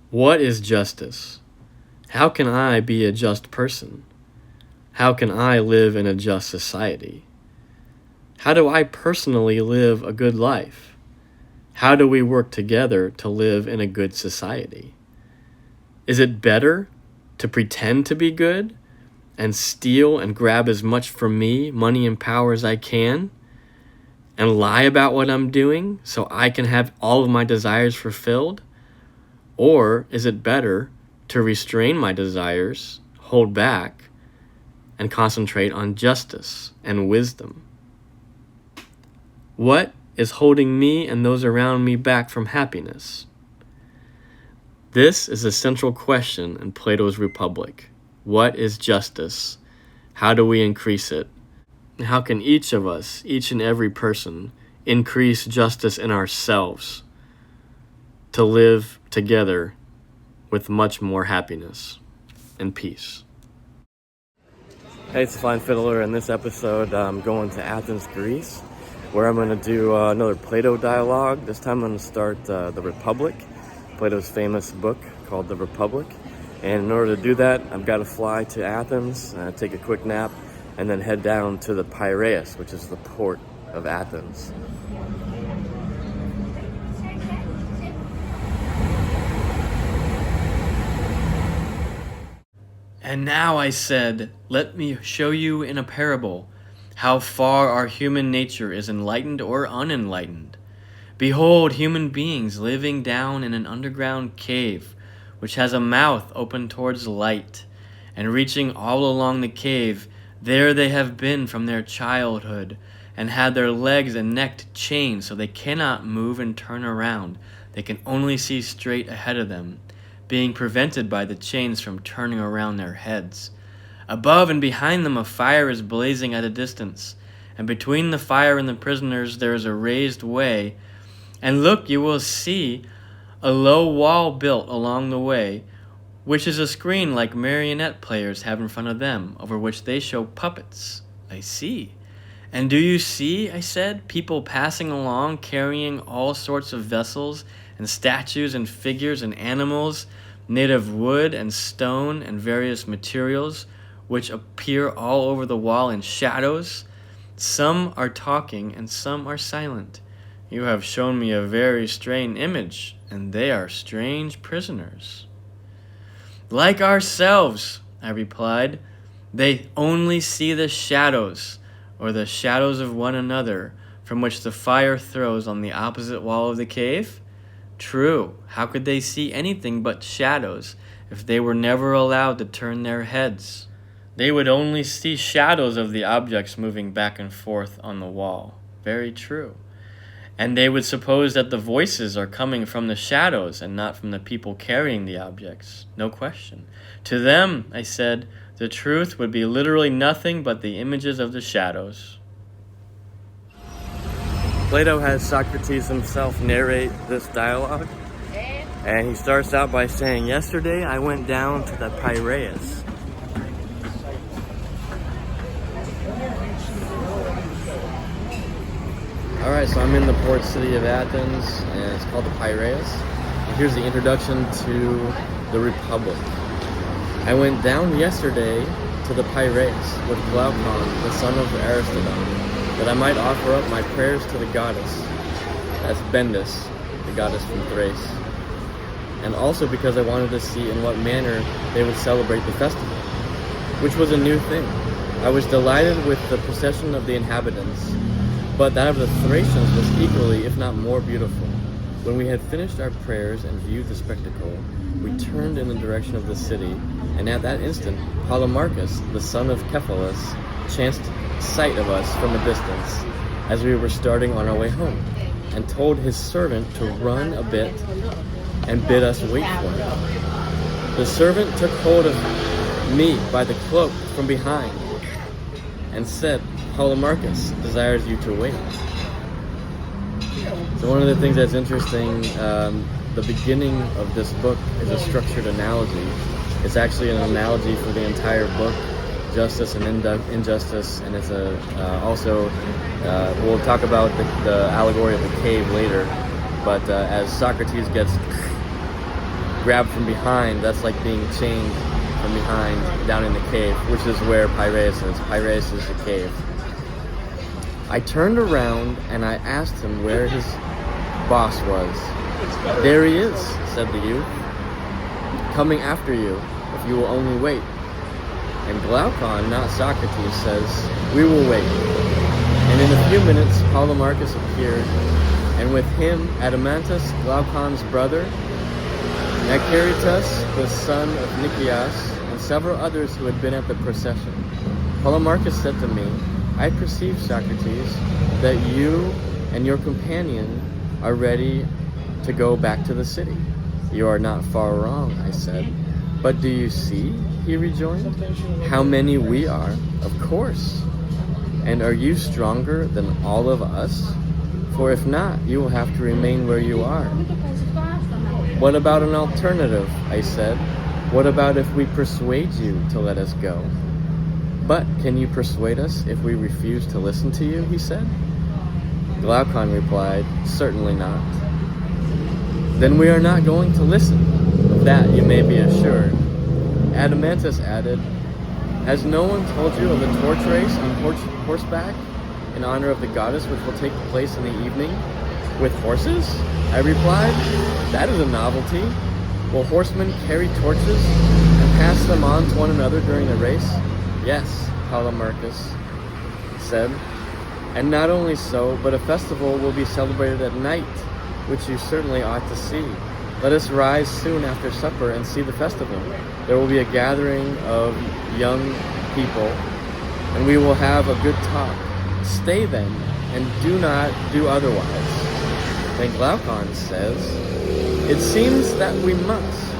What is justice? How can I be a just person? How can I live in a just society? How do I personally live a good life? How do we work together to live in a good society? Is it better to pretend to be good and steal and grab as much from me, money and power, as I can, and lie about what I'm doing so I can have all of my desires fulfilled? Or is it better to restrain my desires, hold back, and concentrate on justice and wisdom? What is holding me and those around me back from happiness? This is a central question in Plato's Republic. What is justice? How do we increase it? And how can each of us, each and every person, increase justice in ourselves to live together with much more happiness and peace? Hey, it's the Flying Fiddler. In this episode, I'm going to Athens, Greece, where I'm going to do another Plato dialogue. This time I'm going to start The Republic, Plato's famous book called The Republic. And in order to do that, I've got to fly to Athens, take a quick nap, and then head down to the Piraeus, which is the port of Athens. And now, I said, let me show you in a parable how far our human nature is enlightened or unenlightened. Behold, human beings living down in an underground cave, which has a mouth open towards light, and reaching all along the cave, there they have been from their childhood, and had their legs and neck chained, so they cannot move and turn around. They can only see straight ahead of them, being prevented by the chains from turning around their heads. Above and behind them a fire is blazing at a distance, and between the fire and the prisoners there is a raised way. And look, you will see a low wall built along the way, which is a screen like marionette players have in front of them, over which they show puppets. I see. And do you see, I said, people passing along carrying all sorts of vessels and statues and figures and animals made of wood and stone and various materials, which appear all over the wall in shadows? Some are talking and some are silent. You have shown me a very strange image, and they are strange prisoners. Like ourselves, I replied. They only see the shadows, or the shadows of one another, from which the fire throws on the opposite wall of the cave? True. How could they see anything but shadows if they were never allowed to turn their heads? They would only see shadows of the objects moving back and forth on the wall. Very true. And they would suppose that the voices are coming from the shadows and not from the people carrying the objects. No question. To them, I said, the truth would be literally nothing but the images of the shadows. Plato has Socrates himself narrate this dialogue, and he starts out by saying, yesterday I went down to the Piraeus. Alright, so I'm in the port city of Athens, and it's called the Piraeus. And here's the introduction to the Republic. I went down yesterday to the Piraeus with Glaucon, the son of Aristotle, that I might offer up my prayers to the goddess. That's Bendis, the goddess from Thrace. And also because I wanted to see in what manner they would celebrate the festival, which was a new thing. I was delighted with the procession of the inhabitants, but that of the Thracians was equally, if not more, beautiful. When we had finished our prayers and viewed the spectacle, we turned in the direction of the city, and at that instant, Polemarchus, the son of Cephalus, chanced sight of us from a distance, as we were starting on our way home, and told his servant to run a bit and bid us wait for him. The servant took hold of me by the cloak from behind, and said, Polemarchus desires you to wait. So one of the things that's interesting, the beginning of this book is a structured analogy. It's actually an analogy for the entire book, justice and injustice, and it's also, we'll talk about the allegory of the cave later, but as Socrates gets grabbed from behind, that's like being chained from behind down in the cave, which is where Piraeus is. Piraeus is the cave. I turned around and I asked him where his boss was. There he is, said the youth, coming after you, if you will only wait. And Glaucon, not Socrates, says, we will wait. And in a few minutes, Polemarchus appeared, and with him Adeimantus, Glaucon's brother, Macaritas, the son of Nicias, and several others who had been at the procession. Polemarchus said to me, I perceive, Socrates, that you and your companion are ready to go back to the city. You are not far wrong, I said. But do you see, he rejoined, how many we are? Of course. And are you stronger than all of us? For if not, you will have to remain where you are. What about an alternative? I said. What about if we persuade you to let us go? But can you persuade us if we refuse to listen to you? He said. Glaucon replied, certainly not. Then we are not going to listen. Of that you may be assured. Adeimantus added, has no one told you of a torch race on horseback in honor of the goddess which will take place in the evening with horses? I replied, that is a novelty. Will horsemen carry torches and pass them on to one another during the race? Yes, Polemarchus said. And not only so, but a festival will be celebrated at night, which you certainly ought to see. Let us rise soon after supper and see the festival. There will be a gathering of young people, and we will have a good talk. Stay then, and do not do otherwise. Then Glaucon says, it seems that we must.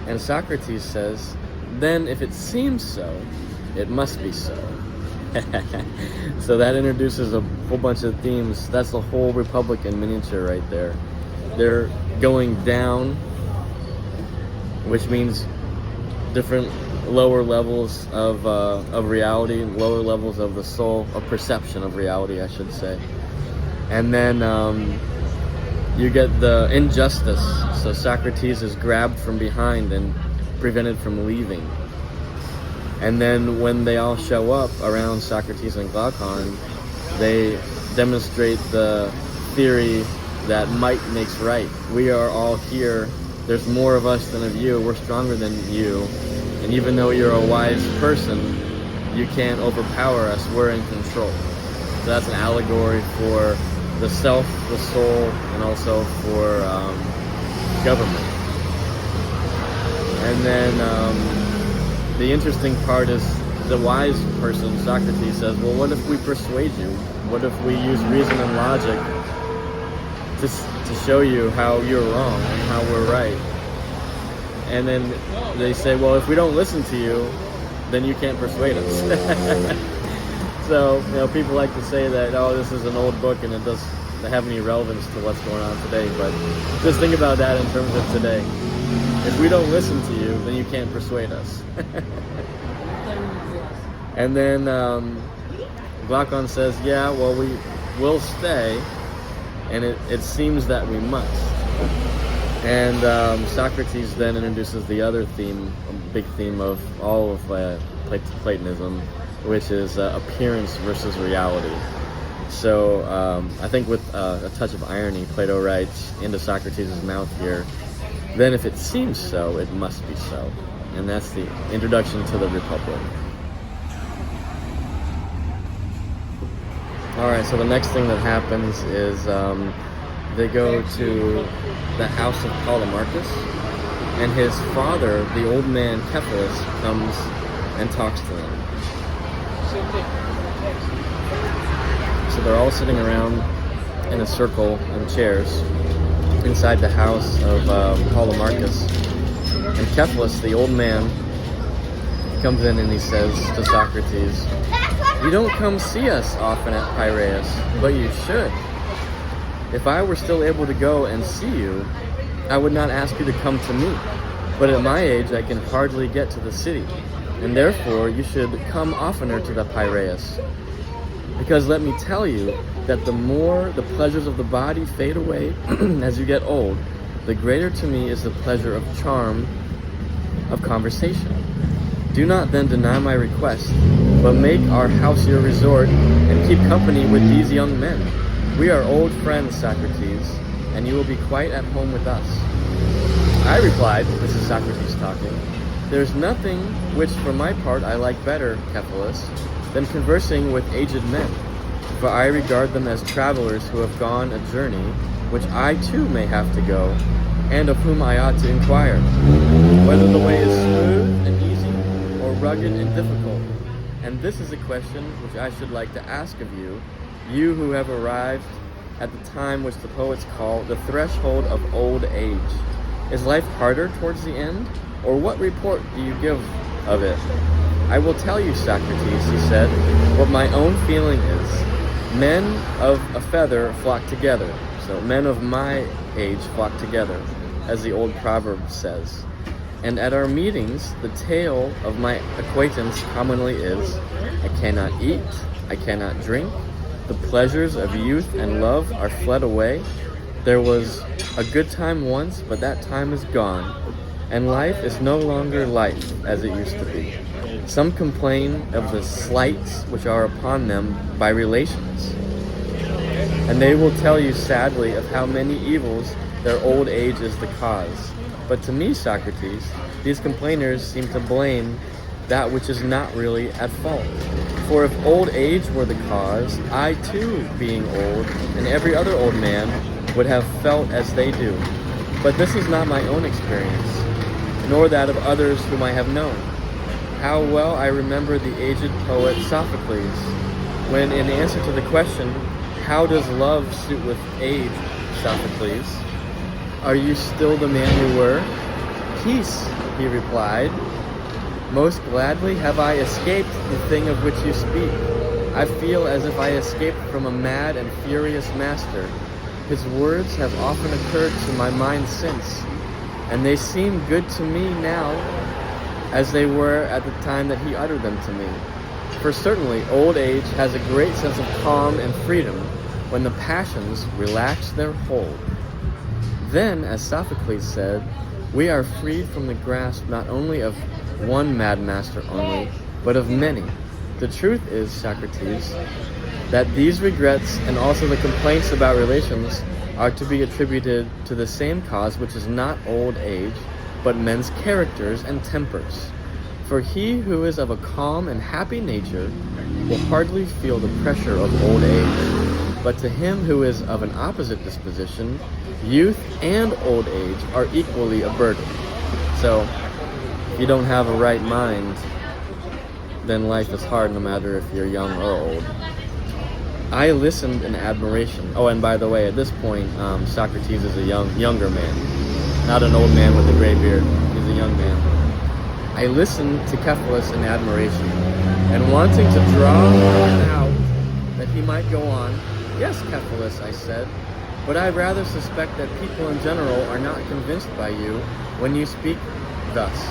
And Socrates says, then if it seems so, it must be so. So that introduces a whole bunch of themes. That's the whole Republic in miniature right there. They're going down, which means different lower levels of reality, lower levels of the soul, of perception of reality, I should say. And then you get the injustice. So Socrates is grabbed from behind and prevented from leaving. And then when they all show up around Socrates and Glaucon, they demonstrate the theory that might makes right. We are all here. There's more of us than of you. We're stronger than you. And even though you're a wise person, you can't overpower us. We're in control. So that's an allegory for the self, the soul, and also for government. And then the interesting part is the wise person, Socrates, says, well, what if we persuade you? What if we use reason and logic to show you how you're wrong and how we're right? And then they say, well, if we don't listen to you, then you can't persuade us. So, people like to say that, oh, this is an old book and it doesn't have any relevance to what's going on today. But just think about that in terms of today. If we don't listen to you, then you can't persuade us. And then Glaucon says, yeah, well, we will stay, and it seems that we must. And Socrates then introduces the other theme, a big theme of all of Platonism, which is appearance versus reality. So I think with a touch of irony, Plato writes into Socrates' mouth here, then if it seems so, it must be so. And that's the introduction to the Republic. Alright, so the next thing that happens is they go to the house of Polemarchus, and his father, the old man Cephalus, comes and talks to them. So they're all sitting around in a circle in chairs inside the house of Polemarchus. And Cephalus, the old man, comes in and he says to Socrates, you don't come see us often at Piraeus, but you should. If I were still able to go and see you, I would not ask you to come to me. But at my age, I can hardly get to the city, and therefore you should come oftener to the Piraeus. Because let me tell you that the more the pleasures of the body fade away as you get old, the greater to me is the pleasure of charm of conversation. Do not then deny my request, but make our house your resort, and keep company with these young men. We are old friends, Socrates, and you will be quite at home with us. I replied, this is Socrates talking, there is nothing which for my part I like better, Cephalus, than conversing with aged men, for I regard them as travelers who have gone a journey, which I too may have to go, and of whom I ought to inquire, whether the way is smooth and easy, or rugged and difficult. And this is a question which I should like to ask of you, you who have arrived at the time which the poets call the threshold of old age. Is life harder towards the end, or what report do you give of it? I will tell you, Socrates, he said, what my own feeling is. Men of a feather flock together. So men of my age flock together, as the old proverb says. And at our meetings, the tale of my acquaintance commonly is, I cannot eat, I cannot drink, the pleasures of youth and love are fled away. There was a good time once, but that time is gone, and life is no longer life as it used to be. Some complain of the slights which are upon them by relations, and they will tell you sadly of how many evils their old age is the cause. But to me, Socrates, these complainers seem to blame that which is not really at fault. For if old age were the cause, I too, being old, and every other old man, would have felt as they do. But this is not my own experience, nor that of others whom I have known. How well I remember the aged poet Sophocles, when in answer to the question, how does love suit with age, Sophocles? Are you still the man you were? Peace, he replied. Most gladly have I escaped the thing of which you speak. I feel as if I escaped from a mad and furious master. His words have often occurred to my mind since, and they seem good to me now as they were at the time that he uttered them to me. For certainly old age has a great sense of calm and freedom when the passions relax their hold. Then, as Sophocles said, we are freed from the grasp not only of one mad master only, but of many. The truth is, Socrates, that these regrets and also the complaints about relations are to be attributed to the same cause, which is not old age, but men's characters and tempers. For he who is of a calm and happy nature will hardly feel the pressure of old age, but to him who is of an opposite disposition, youth and old age are equally a burden. So, if you don't have a right mind, then life is hard no matter if you're young or old. I listened in admiration. Oh, and by the way, at this point, Socrates is a younger man. Not an old man with a gray beard. He's a young man. I listened to Cephalus in admiration, and wanting to draw him out that he might go on, yes, Cephalus, I said, but I rather suspect that people in general are not convinced by you when you speak thus.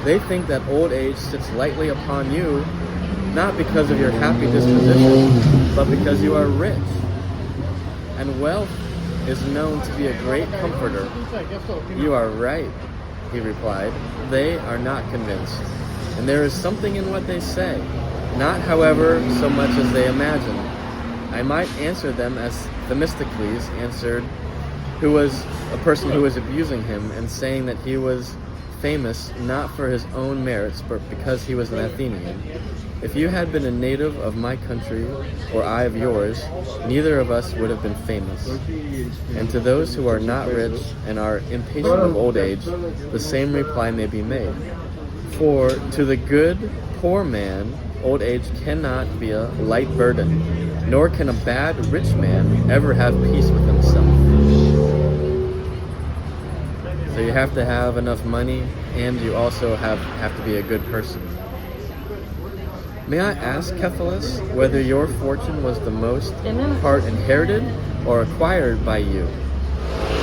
They think that old age sits lightly upon you, not because of your happy disposition, but because you are rich. And wealth is known to be a great comforter. You are right, he replied. They are not convinced. And there is something in what they say, not, however, so much as they imagine. I might answer them as Themistocles answered, who was a person who was abusing him and saying that he was famous not for his own merits, but because he was an Athenian. If you had been a native of my country, or I of yours, neither of us would have been famous. And to those who are not rich and are impatient of old age, the same reply may be made. For to the good, poor man, old age cannot be a light burden, nor can a bad, rich man ever have peace with himself. So you have to have enough money, and you also have to be a good person. May I ask, Cephalus, whether your fortune was the most part inherited or acquired by you?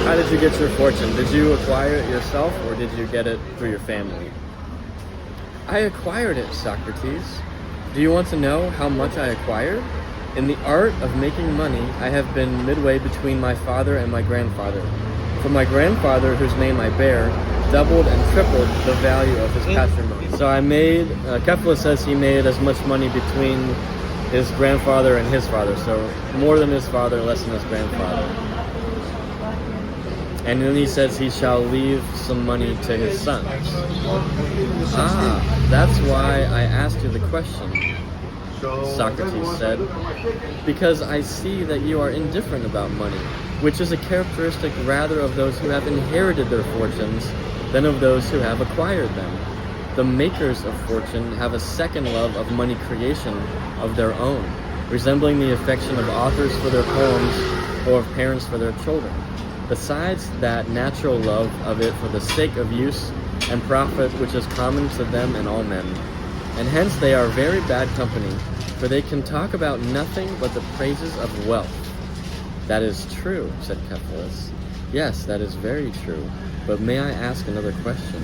How did you get your fortune? Did you acquire it yourself, or did you get it through your family? I acquired it, Socrates. Do you want to know how much I acquired? In the art of making money, I have been midway between my father and my grandfather. For my grandfather, whose name I bear, doubled and tripled the value of his patrimony. So Cephalus says he made as much money between his grandfather and his father. So more than his father, less than his grandfather. And then he says he shall leave some money to his sons. That's why I asked you the question, Socrates said, because I see that you are indifferent about money, which is a characteristic rather of those who have inherited their fortunes than of those who have acquired them. The makers of fortune have a second love of money creation of their own, resembling the affection of authors for their poems or of parents for their children, besides that natural love of it for the sake of use and profit which is common to them and all men. And hence they are very bad company, for they can talk about nothing but the praises of wealth. That is true, said Cephalus. Yes, that is very true. But may I ask another question?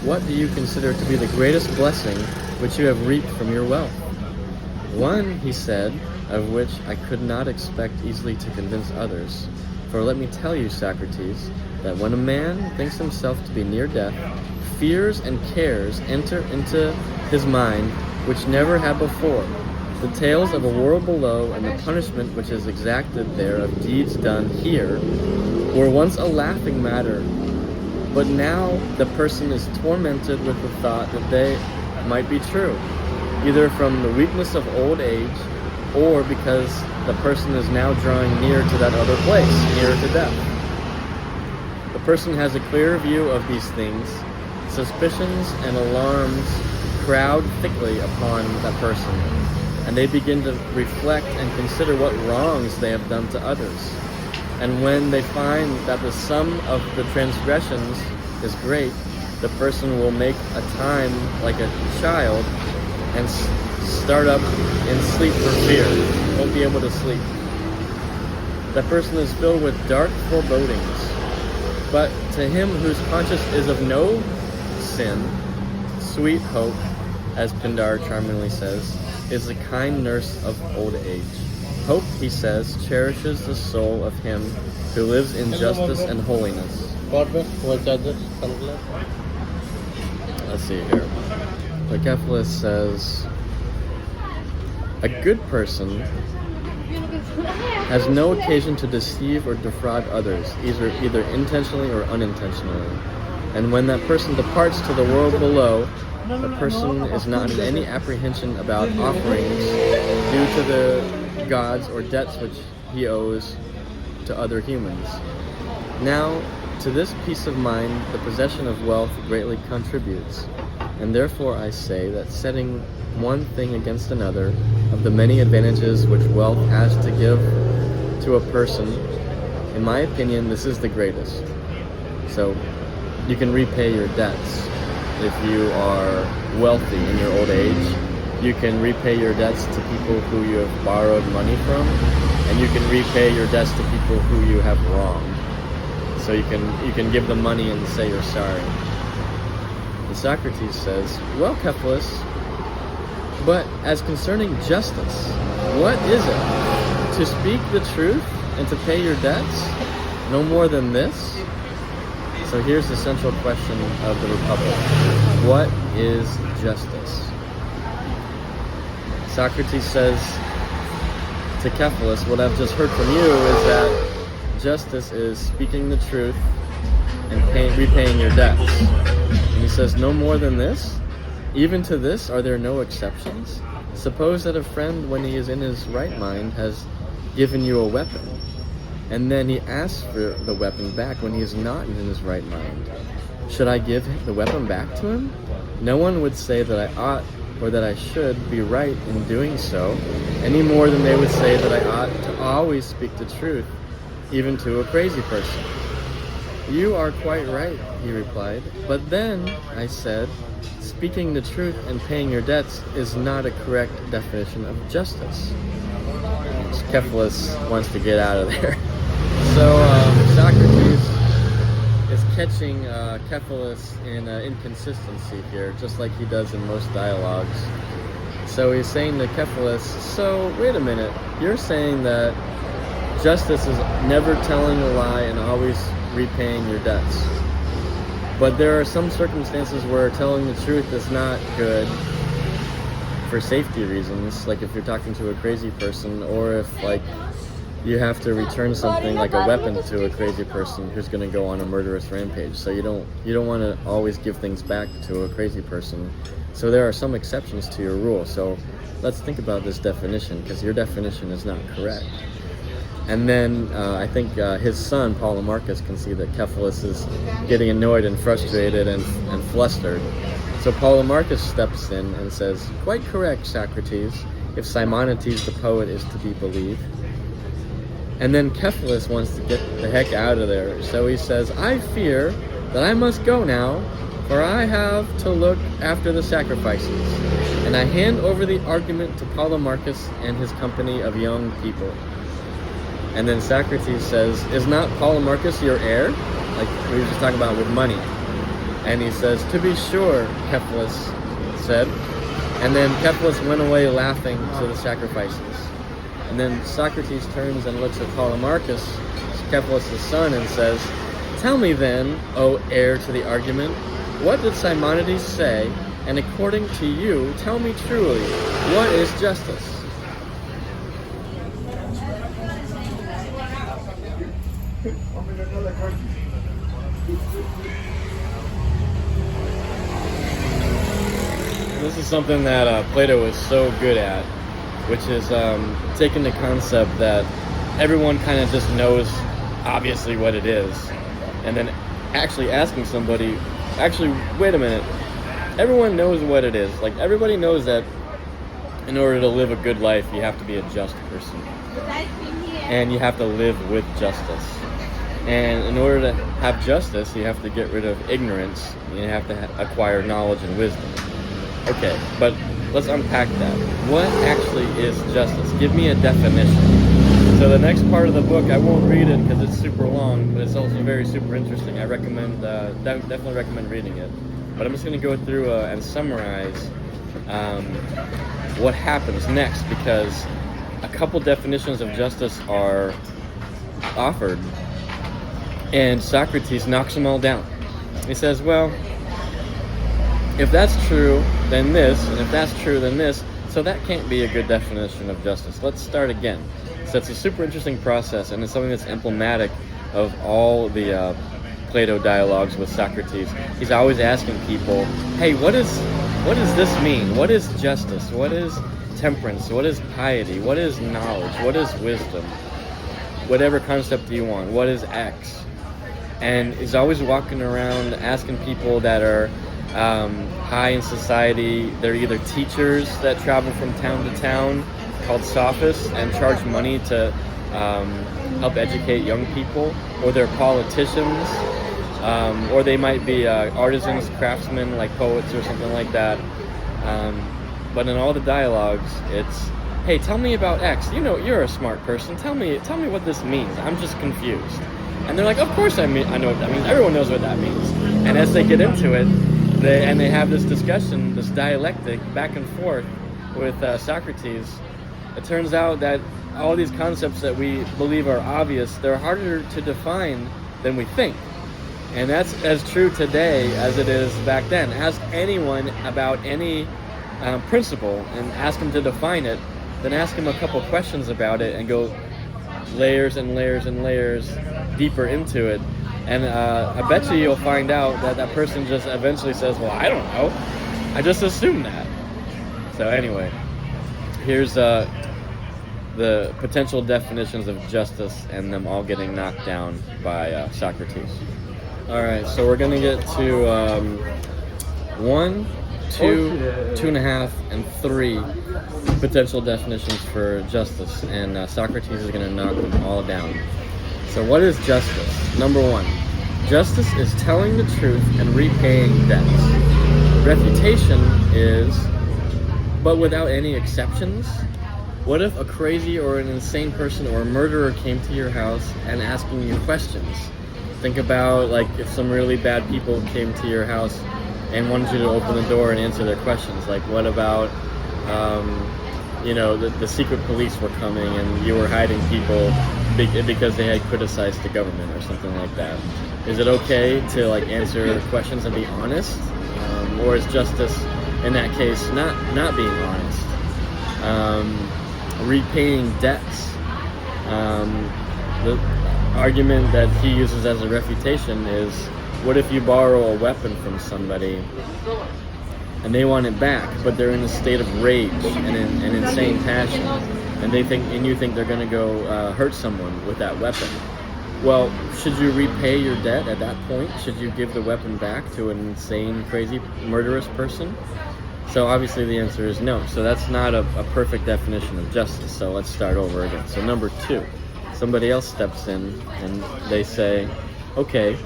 What do you consider to be the greatest blessing which you have reaped from your wealth? One, he said, of which I could not expect easily to convince others. For let me tell you, Socrates, that when a man thinks himself to be near death, fears and cares enter into his mind which never had before. The tales of a world below and the punishment which is exacted there of deeds done here were once a laughing matter, but now the person is tormented with the thought that they might be true, either from the weakness of old age or because the person is now drawing near to that other place, nearer to death. The person has a clearer view of these things. Suspicions and alarms crowd thickly upon that person, and they begin to reflect and consider what wrongs they have done to others. And when they find that the sum of the transgressions is great, the person will make a time like a child and start up and sleep for fear. Won't be able to sleep. That person is filled with dark forebodings. But to him whose conscience is of no sin, sweet hope, as Pindar charmingly says, is the kind nurse of old age. Hope, he says, cherishes the soul of him who lives in justice and holiness. Let's see here. Cephalus says, a good person has no occasion to deceive or defraud others, either intentionally or unintentionally. And when that person departs to the world below, the person is not in any apprehension about offerings due to the gods or debts which he owes to other humans. Now, to this peace of mind, the possession of wealth greatly contributes. And therefore I say that setting one thing against another, of the many advantages which wealth has to give to a person, in my opinion, this is the greatest. So, you can repay your debts. If you are wealthy in your old age, you can repay your debts to people who you have borrowed money from, and you can repay your debts to people who you have wronged. So you can give them money and say you're sorry. And Socrates says, well, Cephalus, but as concerning justice, what is it? To speak the truth and to pay your debts? No more than this? So here's the central question of the Republic. What is justice? Socrates says to Cephalus, what I've just heard from you is that justice is speaking the truth and repaying your debts. And he says, no more than this? Even to this, are there no exceptions? Suppose that a friend, when he is in his right mind, has given you a weapon, and then he asks for the weapon back when he is not in his right mind. Should I give the weapon back to him? No one would say that I ought or that I should be right in doing so, any more than they would say that I ought to always speak the truth, even to a crazy person. You are quite right, he replied. But then, I said, speaking the truth and paying your debts is not a correct definition of justice. Cephalus wants to get out of there. So Socrates is catching Cephalus in inconsistency here, just like he does in most dialogues. So he's saying to Cephalus, so wait a minute, you're saying that justice is never telling a lie and always repaying your debts. But there are some circumstances where telling the truth is not good for safety reasons, like if you're talking to a crazy person, or if like you have to return something like a weapon to a crazy person who's going to go on a murderous rampage. So you don't want to always give things back to a crazy person. So there are some exceptions to your rule. So let's think about this definition, because your definition is not correct. And then I think his son, Polemarchus, can see that Cephalus is getting annoyed and frustrated and flustered. So Polemarchus steps in and says, "Quite correct, Socrates, if Simonides the poet is to be believed." And then Cephalus wants to get the heck out of there. So he says, "I fear that I must go now, for I have to look after the sacrifices." And I hand over the argument to Polemarchus and his company of young people. And then Socrates says, "Is not Polemarchus your heir?" Like we were just talking about with money. And he says, "To be sure," Cephalus said. And then Cephalus went away laughing to the sacrifices. And then Socrates turns and looks at Polemarchus, Cephalus' son, and says, "Tell me then, O heir to the argument, what did Simonides say? And according to you, tell me truly, what is justice?" This is something that Plato is so good at, which is taking the concept that everyone kind of just knows obviously what it is, and then actually asking somebody, actually, wait a minute, everyone knows what it is. Like, everybody knows that in order to live a good life, you have to be a just person. And you have to live with justice. And in order to have justice, you have to get rid of ignorance. You have to acquire knowledge and wisdom. Okay, but let's unpack that. What actually is justice? Give me a definition. So the next part of the book, I won't read it because it's super long, but it's also very super interesting. I recommend, definitely recommend reading it. But I'm just going to go through and summarize what happens next, because a couple definitions of justice are offered, and Socrates knocks them all down. He says, well, if that's true, then this, and if that's true, then this, so that can't be a good definition of justice. Let's start again. So it's a super interesting process, and it's something that's emblematic of all the Plato dialogues with Socrates. He's always asking people, hey, what does this mean? What is justice? What is temperance? What is piety? What is knowledge? What is wisdom? Whatever concept you want. What is X? And he's always walking around asking people that are high in society. They're either teachers that travel from town to town, called sophists, and charge money to help educate young people, or they're politicians, or they might be artisans, craftsmen, like poets or something like that. But in all the dialogues, it's, hey, tell me about X. You know, you're a smart person. Tell me what this means. I'm just confused. And they're like, of course I know what that means. Everyone knows what that means. And as they get into it, they have this discussion, this dialectic back and forth with Socrates. It turns out that all these concepts that we believe are obvious, they're harder to define than we think. And that's as true today as it is back then. Ask anyone about any principle and ask them to define it, then ask them a couple questions about it and go layers and layers and layers deeper into it. And I bet you'll find out that that person just eventually says, well, I don't know. I just assumed that. So anyway, here's the potential definitions of justice and them all getting knocked down by Socrates. All right, so we're going to get to 1, 2, 2.5, and 3 potential definitions for justice, and Socrates is going to knock them all down. So what is justice? Number 1, justice is telling the truth and repaying debts. Refutation is, but without any exceptions. What if a crazy or an insane person or a murderer came to your house and asking you questions? Think about, like, if some really bad people came to your house and wanted you to open the door and answer their questions. Like, what about, the secret police were coming and you were hiding people because they had criticized the government or something like that. Is it okay to like answer questions and be honest, or is justice in that case not being honest? Repaying debts. The argument that he uses as a refutation is, what if you borrow a weapon from somebody and they want it back, but they're in a state of rage and insane passion, and you think they're going to go hurt someone with that weapon? Well, should you repay your debt at that point? Should you give the weapon back to an insane, crazy, murderous person? So obviously the answer is no. So that's not a perfect definition of justice. So let's start over again. So number 2, somebody else steps in and they say, okay,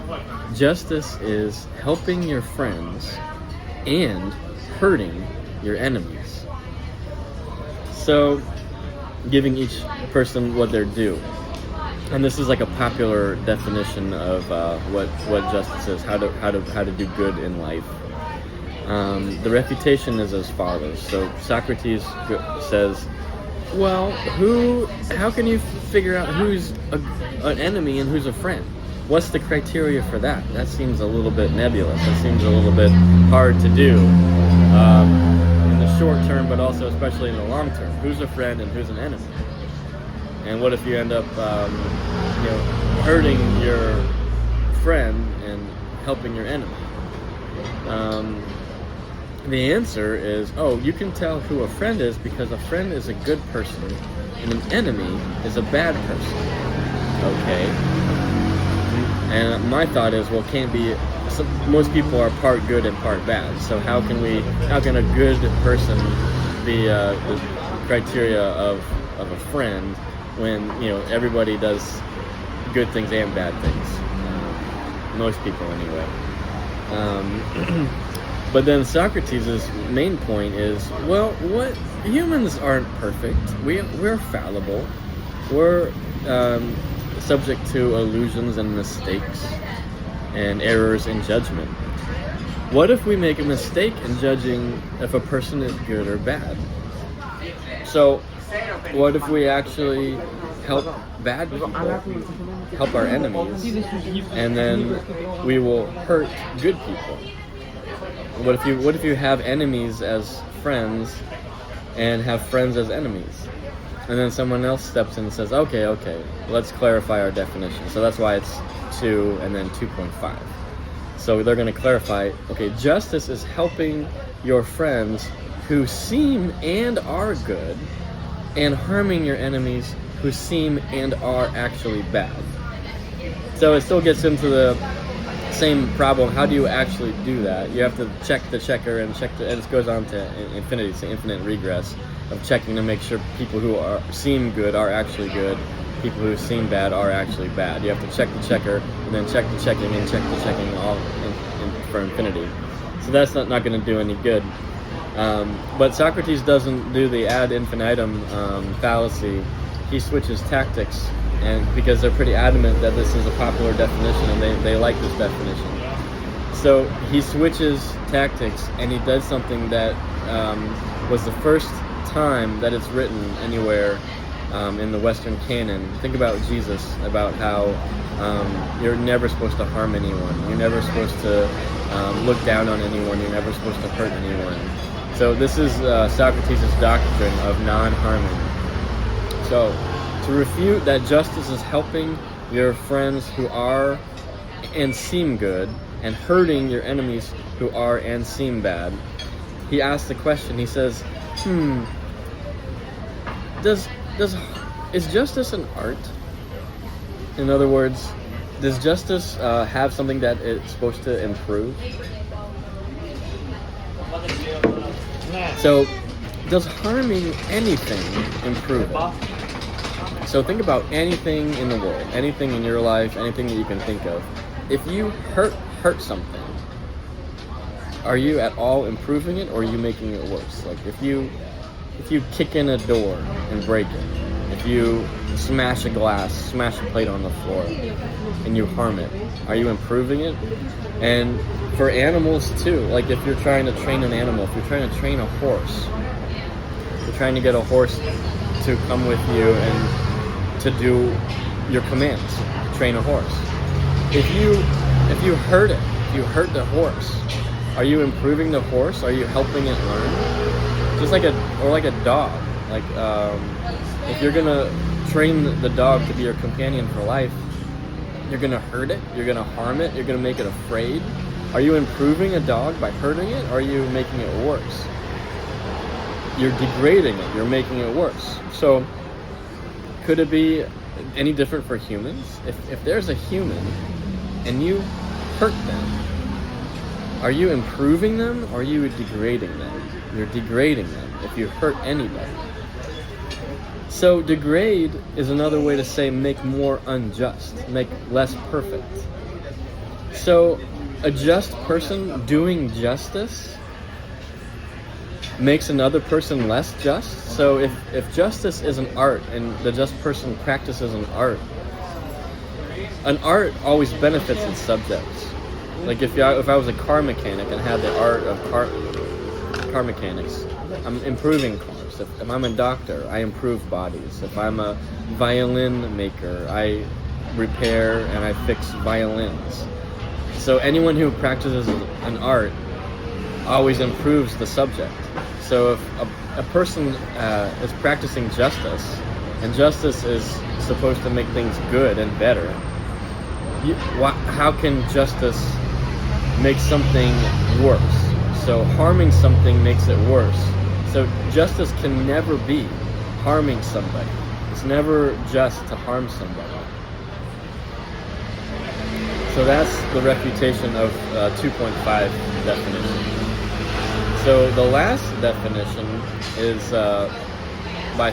justice is helping your friends and hurting your enemies. So giving each person what they're due. And this is like a popular definition of what justice is, how to do good in life. The refutation is as follows. So Socrates says, well, how can you figure out who's an enemy and who's a friend? What's the criteria for that? That seems a little bit nebulous. That seems a little bit hard to do in the short term, but also especially in the long term. Who's a friend and who's an enemy? And what if you end up hurting your friend and helping your enemy? The answer is, you can tell who a friend is because a friend is a good person and an enemy is a bad person. Okay. And my thought is, well, can't be. Most people are part good and part bad. So how can a good person be the criteria of a friend when everybody does good things and bad things? Most people, anyway. But then Socrates' main point is, well, humans aren't perfect. We're fallible. We're subject to illusions and mistakes and errors in judgment. What if we make a mistake in judging if a person is good or bad? So what if we actually help bad people, help our enemies, and then we will hurt good people? What if you have enemies as friends and have friends as enemies? And then someone else steps in and says, okay, let's clarify our definition. So that's why it's 2 and then 2.5. So they're going to clarify, okay, justice is helping your friends who seem and are good, and harming your enemies who seem and are actually bad. So it still gets into the same problem. How do you actually do that? You have to check the checker and and it goes on to infinity, to infinite regress of checking to make sure people who seem good are actually good, people who seem bad are actually bad. You have to check the checker and then check the checking and check the checking all for infinity. So that's not going to do any good. But Socrates doesn't do the ad infinitum fallacy. He switches tactics, and because they're pretty adamant that this is a popular definition and they like this definition. So he switches tactics and he does something that was the first time that it's written anywhere in the Western canon. Think about Jesus, about how you're never supposed to harm anyone. You're never supposed to look down on anyone. You're never supposed to hurt anyone. So this is Socrates' doctrine of non-harming. So to refute that justice is helping your friends who are and seem good and hurting your enemies who are and seem bad, he asks the question, he says, is justice an art? In other words, does justice have something that it's supposed to improve? So, does harming anything improve it? So think about anything in the world, anything in your life, anything that you can think of. If you hurt something, are you at all improving it, or are you making it worse? Like if you kick in a door and break it, if you smash a glass, smash a plate on the floor, and you harm it, are you improving it? And for animals too, like if you're trying to train an animal, if you're trying to train a horse, you're trying to get a horse to come with you and to do your commands. Train a horse. If you hurt it, if you hurt the horse, are you improving the horse? Are you helping it learn? Just like a dog. Like if you're gonna train the dog to be your companion for life, you're gonna hurt it, you're gonna harm it, you're gonna make it afraid. Are you improving a dog by hurting it, or are you making it worse? You're degrading it, you're making it worse. So could it be any different for humans? If there's a human and you hurt them, are you improving them, or are you degrading them? You're degrading them if you hurt anybody. So degrade is another way to say make more unjust, make less perfect. So a just person doing justice makes another person less just. So if justice is an art and the just person practices an art always benefits its subjects. Like if I was a car mechanic and had the art of car mechanics, I'm improving cars. If I'm a doctor, I improve bodies. If I'm a violin maker, I repair and I fix violins. So anyone who practices an art always improves the subject. So if a person is practicing justice, and justice is supposed to make things good and better, how can justice make something worse? So harming something makes it worse. So justice can never be harming somebody. It's never just to harm somebody. So that's the refutation of 2.5 definition. So the last definition is by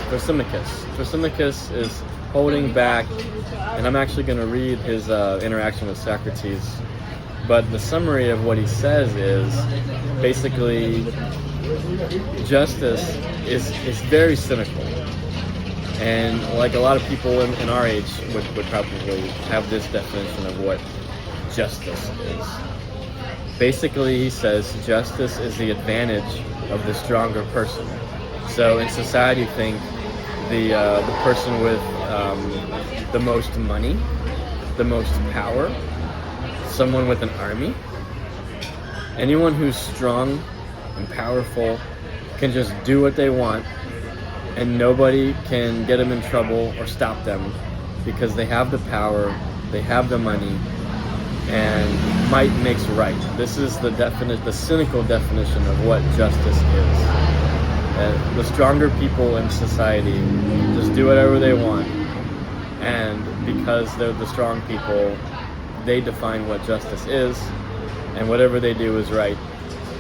Thrasymachus. Thrasymachus is holding back, and I'm actually going to read his interaction with Socrates. But the summary of what he says is basically justice is very cynical. And like a lot of people in our age would probably have this definition of what justice is. Basically, he says justice is the advantage of the stronger person. So in society, think the person with the most money, the most power, someone with an army. Anyone who's strong and powerful can just do what they want, and nobody can get them in trouble or stop them because they have the power, they have the money, and might makes right. This is the cynical definition of what justice is. The stronger people in society just do whatever they want, and because they're the strong people, they define what justice is, and whatever they do is right,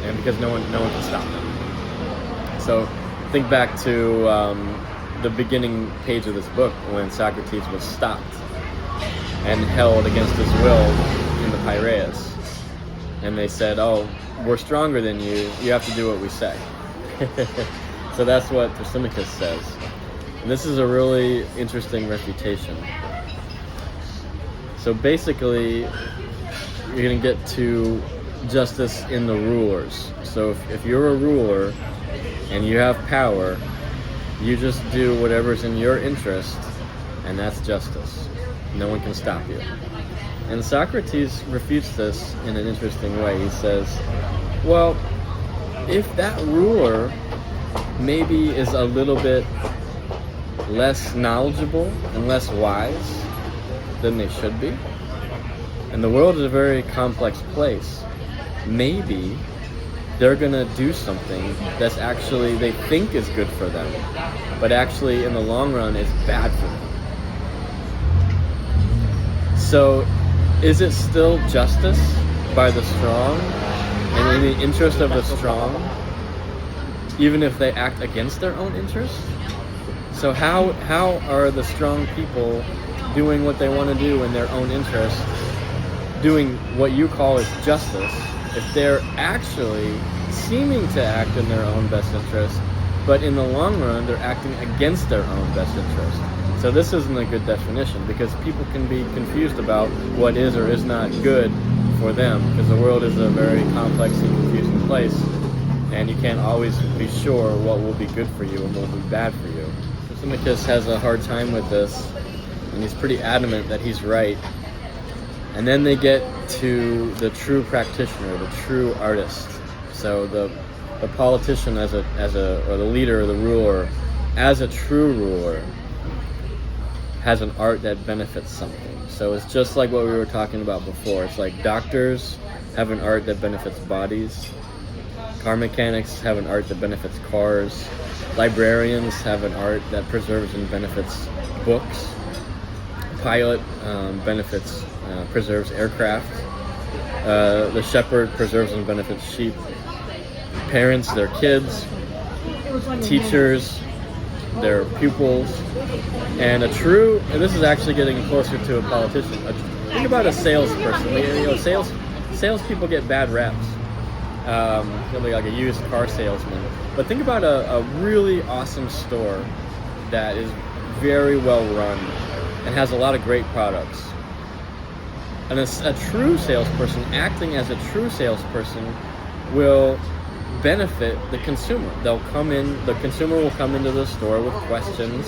and because no one can stop them. So think back to the beginning page of this book when Socrates was stopped and held against his will in the Piraeus, and they said, "Oh, we're stronger than you. You have to do what we say." So that's what Thrasymachus says, and this is a really interesting refutation. So basically, you're going to get to justice in the rulers. So if you're a ruler and you have power, you just do whatever's in your interest, and that's justice. No one can stop you. And Socrates refutes this in an interesting way. He says, well, if that ruler maybe is a little bit less knowledgeable and less wise than they should be, and the world is a very complex place, maybe they're gonna do something that's actually they think is good for them, but actually in the long run is bad for them. So is it still justice by the strong and in the interest of the strong, even if they act against their own interest? So how are the strong people doing what they want to do in their own interest, doing what you call is justice, if they're actually seeming to act in their own best interest, but in the long run they're acting against their own best interest? So this isn't a good definition, because people can be confused about what is or is not good for them, because the world is a very complex and confusing place, and you can't always be sure what will be good for you and what will be bad for you. Thrasymachus has a hard time with this, and he's pretty adamant that he's right. And then they get to the true practitioner, the true artist. So the politician or the leader or the ruler, as a true ruler, has an art that benefits something. So it's just like what we were talking about before. It's like doctors have an art that benefits bodies. Car mechanics have an art that benefits cars. Librarians have an art that preserves and benefits books. Pilot preserves aircraft. The shepherd preserves and benefits sheep. Parents, their kids. Teachers, their pupils. And this is actually getting closer to a politician. Think about a salesperson. Salespeople get bad reps. They'll be like a used car salesman. But think about a really awesome store that is very well run and has a lot of great products. And a true salesperson, acting as a true salesperson, will benefit the consumer. The consumer will come into the store with questions,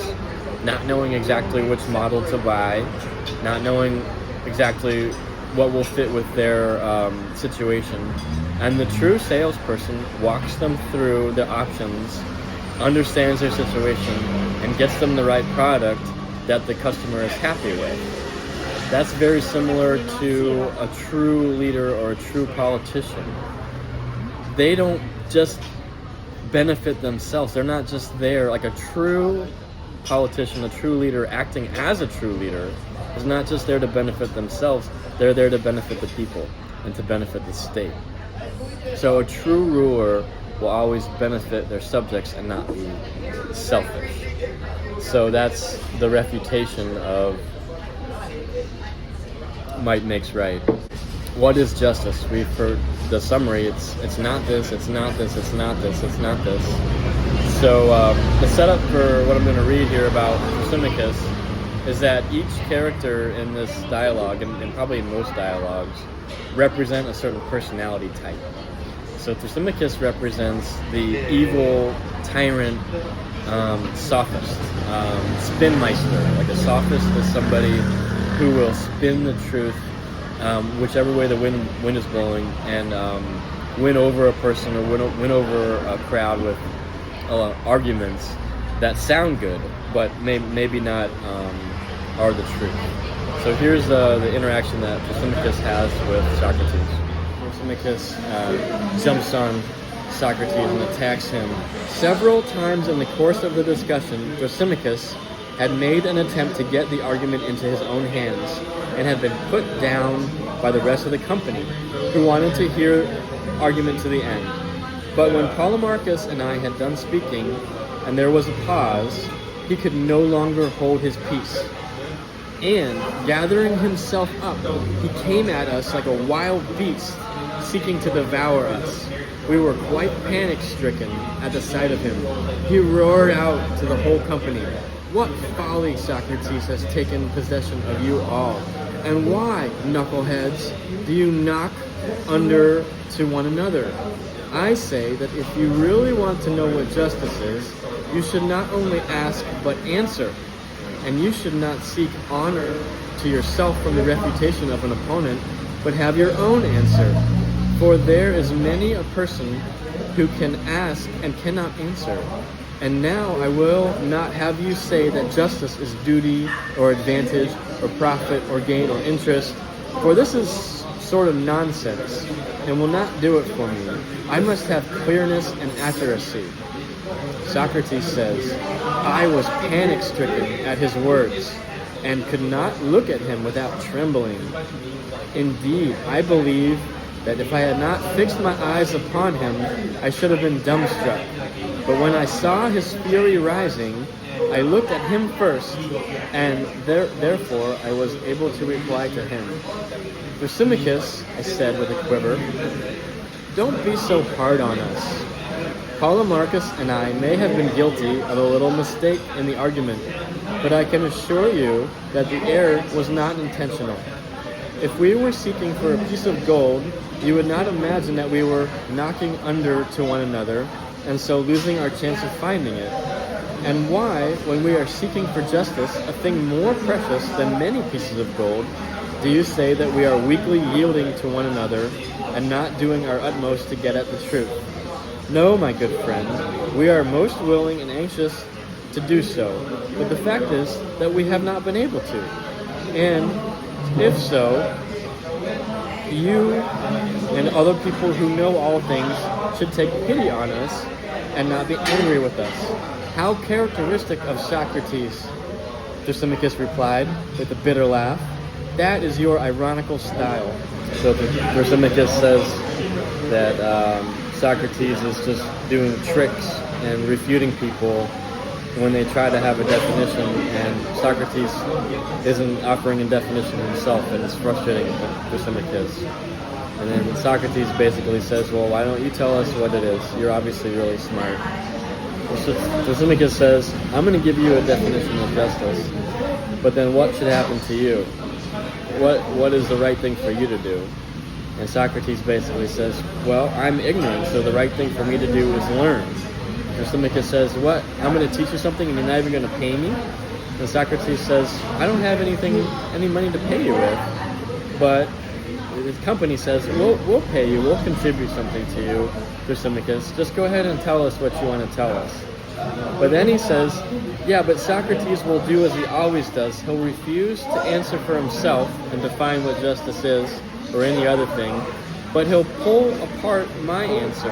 not knowing exactly which model to buy, not knowing exactly what will fit with their situation. And the true salesperson walks them through the options, understands their situation, and gets them the right product that the customer is happy with. That's very similar to a true leader or a true politician. They don't just benefit themselves. They're not just there. Like a true politician, a true leader acting as a true leader is not just there to benefit themselves. They're there to benefit the people and to benefit the state. So a true ruler will always benefit their subjects and not be selfish. So that's the refutation of might makes right. What is justice? We've heard the summary. It's not this, it's not this, it's not this, it's not this. So the setup for what I'm going to read here about Thrasymachus is that each character in this dialogue, and probably in most dialogues, represent a certain personality type. So Thrasymachus represents the evil tyrant sophist, spinmeister. Like a sophist is somebody who will spin the truth whichever way the wind is blowing, and win over a person or win over a crowd with arguments that sound good, but maybe not are the truth. So here's the interaction that Thrasymachus has with Socrates. Thrasymachus jumps on Socrates and attacks him. Several times in the course of the discussion, Thrasymachus had made an attempt to get the argument into his own hands and had been put down by the rest of the company, who wanted to hear argument to the end. But when Polemarchus and I had done speaking, and there was a pause, he could no longer hold his peace. And, gathering himself up, he came at us like a wild beast, seeking to devour us. We were quite panic-stricken at the sight of him. He roared out to the whole company, "What folly, Socrates, has taken possession of you all? And why, knuckleheads, do you knock under to one another? I say that if you really want to know what justice is, you should not only ask, but answer. And you should not seek honor to yourself from the refutation of an opponent, but have your own answer. For there is many a person who can ask and cannot answer. And now I will not have you say that justice is duty or advantage or profit or gain or interest, for this is sort of nonsense and will not do it for me. I must have clearness and accuracy." Socrates says, "I was panic-stricken at his words and could not look at him without trembling. Indeed, I believe that if I had not fixed my eyes upon him, I should have been dumbstruck. But when I saw his fury rising, I looked at him first, and therefore I was able to reply to him. Thrasymachus, I said with a quiver, don't be so hard on us. Polemarchus and I may have been guilty of a little mistake in the argument, but I can assure you that the error was not intentional. If we were seeking for a piece of gold, you would not imagine that we were knocking under to one another, and so losing our chance of finding it. And why, when we are seeking for justice, a thing more precious than many pieces of gold, do you say that we are weakly yielding to one another and not doing our utmost to get at the truth? No, my good friend, we are most willing and anxious to do so, but the fact is that we have not been able to. And if so, you and other people who know all things should take pity on us and not be angry with us. How characteristic of Socrates, Thrasymachus replied with a bitter laugh. That is your ironical style. So Thrasymachus says that Socrates is just doing tricks and refuting people when they try to have a definition, and Socrates isn't offering a definition himself, and it's frustrating Thrasymachus. And then Socrates basically says, well, why don't you tell us what it is? You're obviously really smart. So Thrasymachus says, I'm going to give you a definition of justice, but then what should happen to you? What is the right thing for you to do? And Socrates basically says, well, I'm ignorant, so the right thing for me to do is learn. Thrasymachus says, what? I'm going to teach you something and you're not even going to pay me? And Socrates says, I don't have any money to pay you with, but the company says, we'll pay you, we'll contribute something to you, Thrasymachus. Just go ahead and tell us what you want to tell us. But then he says, yeah, but Socrates will do as he always does. He'll refuse to answer for himself and define what justice is or any other thing, but he'll pull apart my answer.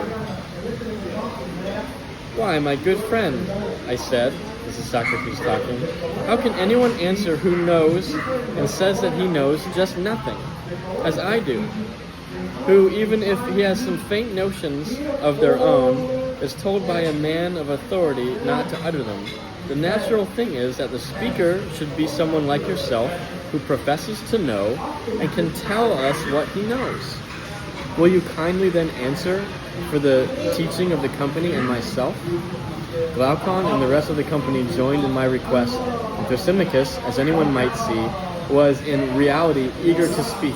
Why, my good friend, I said, this is Socrates talking, how can anyone answer who knows and says that he knows just nothing, as I do, who, even if he has some faint notions of their own, is told by a man of authority not to utter them? The natural thing is that the speaker should be someone like yourself who professes to know and can tell us what he knows. Will you kindly then answer for the teaching of the company and myself? Glaucon and the rest of the company joined in my request, and Thrasymachus, as anyone might see, was in reality eager to speak,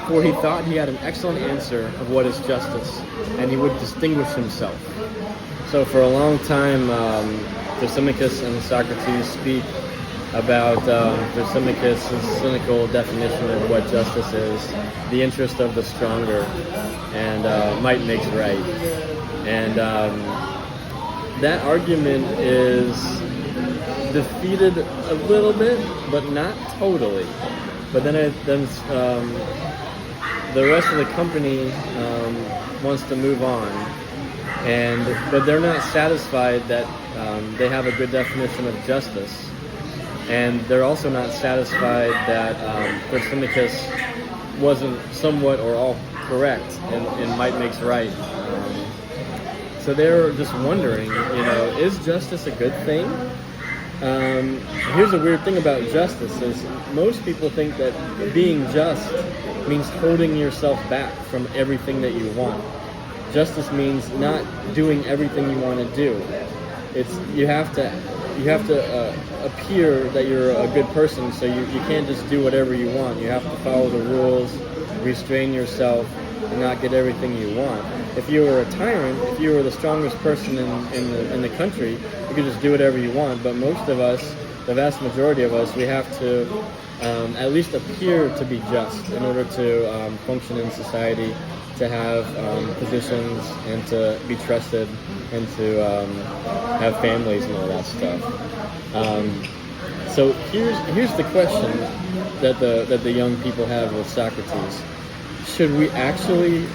for he thought he had an excellent answer of what is justice, and he would distinguish himself. So for a long time, Thrasymachus and Socrates speak about Thrasymachus' cynical definition of what justice is, the interest of the stronger, and might makes right. And that argument is defeated a little bit, but not totally. But then the rest of the company wants to move on, but they're not satisfied that they have a good definition of justice. And they're also not satisfied that Thrasymachus wasn't somewhat or all correct and might makes right. So they're just wondering, is justice a good thing? Here's a weird thing about justice is most people think that being just means holding yourself back from everything that you want. Justice means not doing everything you want to do. You have to appear that you're a good person, so you can't just do whatever you want. You have to follow the rules, restrain yourself, and not get everything you want. If you were a tyrant, if you were the strongest person in the country, you could just do whatever you want. But most of us, the vast majority of us, we have to at least appear to be just in order to function in society, to have positions and to be trusted and to have families and all that stuff. So here's the question that the young people have with Socrates. Should we actually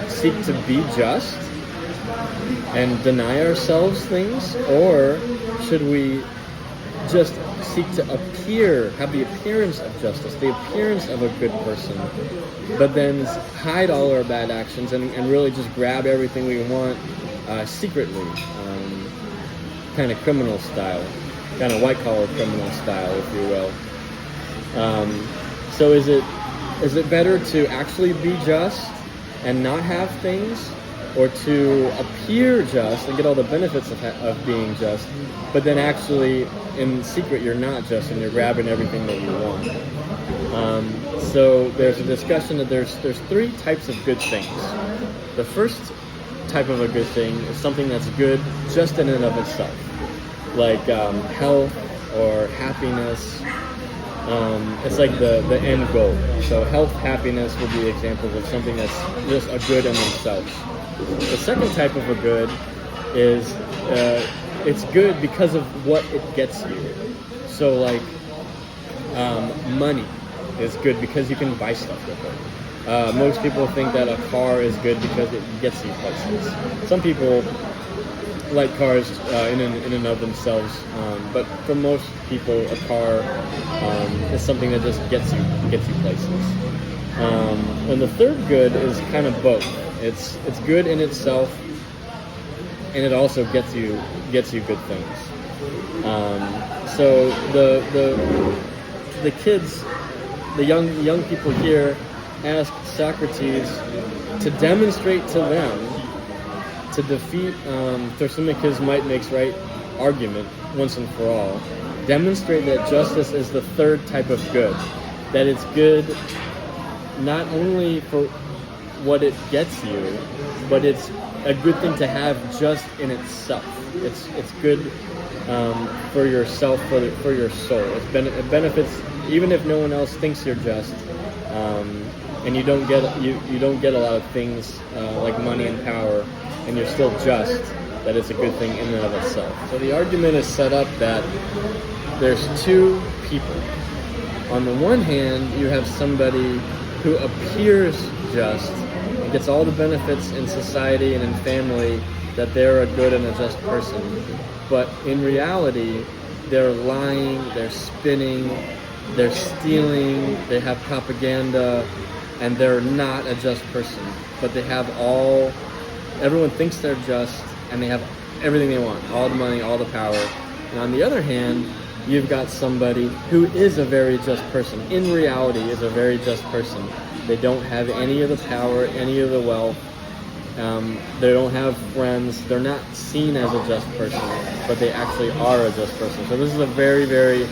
seek to be just and deny ourselves things, or should we just seek to have the appearance of justice, the appearance of a good person, but then hide all our bad actions and really just grab everything we want secretly, kind of criminal style, kind of white-collar criminal style, if you will. So is it better to actually be just and not have things, or to appear just and get all the benefits of being just, but then actually in secret you're not just and you're grabbing everything that you want? So there's a discussion that there's three types of good things. The first type of a good thing is something that's good just in and of itself. like health or happiness. It's like the end goal. So health, happiness would be examples of something that's just a good in themselves. The second type of a good is it's good because of what it gets you. So like money is good because you can buy stuff with it. Most people think that a car is good because it gets you places. Some people like cars in and of themselves, but for most people, a car is something that just gets you places. And the third good is kind of both. It's good in itself, and it also gets you good things. So the kids, the young people here, ask Socrates to demonstrate to them, to defeat Thrasymachus' might makes right argument once and for all. Demonstrate that justice is the third type of good. That it's good not only for what it gets you, but it's a good thing to have just in itself. It's good for yourself, for your soul. It benefits even if no one else thinks you're just, and you don't get a lot of things like money and power, and you're still just. That it's a good thing in and of itself. So the argument is set up that there's two people. On the one hand, you have somebody who appears just and gets all the benefits in society and in family that they're a good and a just person. But in reality, they're lying, they're spinning, they're stealing, they have propaganda, and they're not a just person. But they have everyone thinks they're just, and they have everything they want, all the money, all the power. And on the other hand, you've got somebody who is a very just person. In reality, is a very just person. They don't have any of the power, any of the wealth. They don't have friends. They're not seen as a just person, but they actually are a just person. So this is a very, very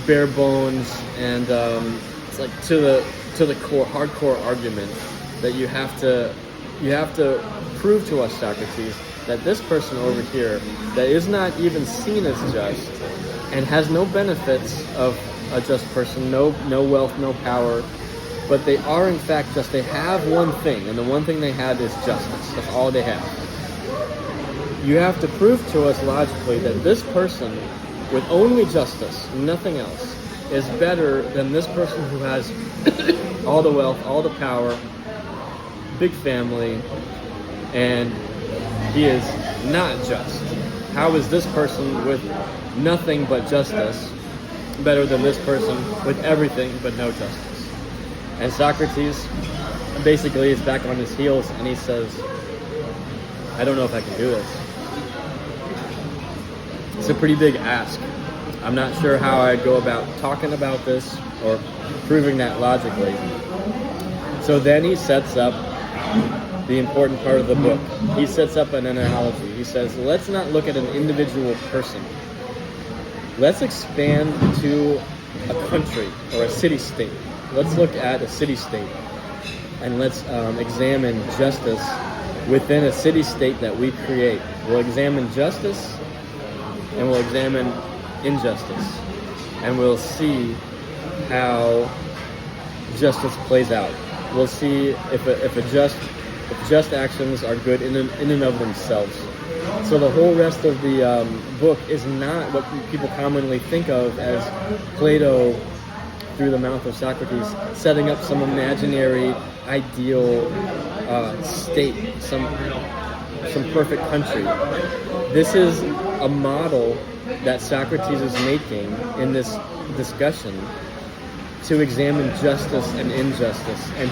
bare bones and it's like to the core, hardcore argument that you have to prove to us, Socrates, that this person over here that is not even seen as just and has no benefits of a just person, no wealth, no power, but they are in fact just. They have one thing, and the one thing they have is justice. That's all they have. You have to prove to us logically that this person with only justice, nothing else, is better than this person who has all the wealth, all the power, big family, and he is not just. How is this person with nothing but justice better than this person with everything but no justice? And Socrates basically is back on his heels and he says, I don't know if I can do this. It's a pretty big ask. I'm not sure how I'd go about talking about this or proving that logically. So then he sets up the important part of the book. He sets up an analogy. He says, let's not look at an individual person. Let's expand to a country or a city-state. Let's look at a city-state and let's examine justice within a city-state that we create. We'll examine justice and we'll examine injustice, and we'll see how justice plays out. We'll see if just actions are good in and of themselves. So the whole rest of the book is not what people commonly think of as Plato, through the mouth of Socrates, setting up some imaginary, ideal state, some perfect country. This is a model that Socrates is making in this discussion to examine justice and injustice, and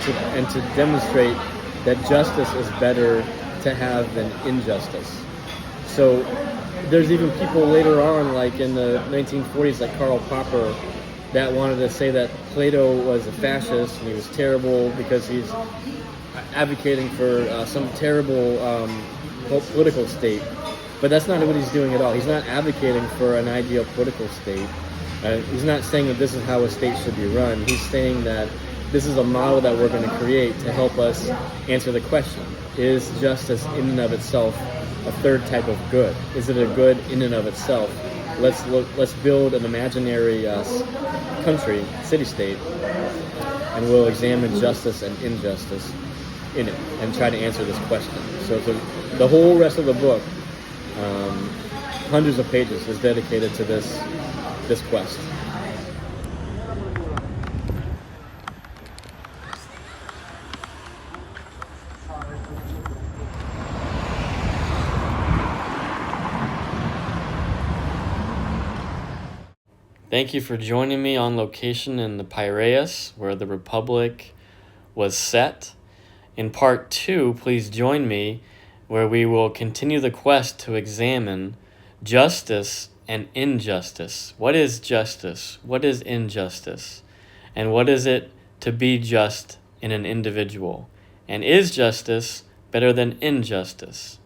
to demonstrate that justice is better to have than injustice. So there's even people later on, like in the 1940s, like Karl Popper, that wanted to say that Plato was a fascist and he was terrible because he's advocating for some terrible political state. But that's not what he's doing at all. He's not advocating for an ideal political state. He's not saying that this is how a state should be run. He's saying that this is a model that we're going to create to help us answer the question: is justice in and of itself a third type of good. Is it a good in and of itself? Let's build an imaginary country, city-state, and we'll examine justice and injustice in it and try to answer this question. So the whole rest of the book, hundreds of pages, is dedicated to this quest. Thank you for joining me on location in the Piraeus, where the Republic was set. In part 2, please join me, where we will continue the quest to examine justice and injustice. What is justice? What is injustice? And what is it to be just in an individual? And is justice better than injustice?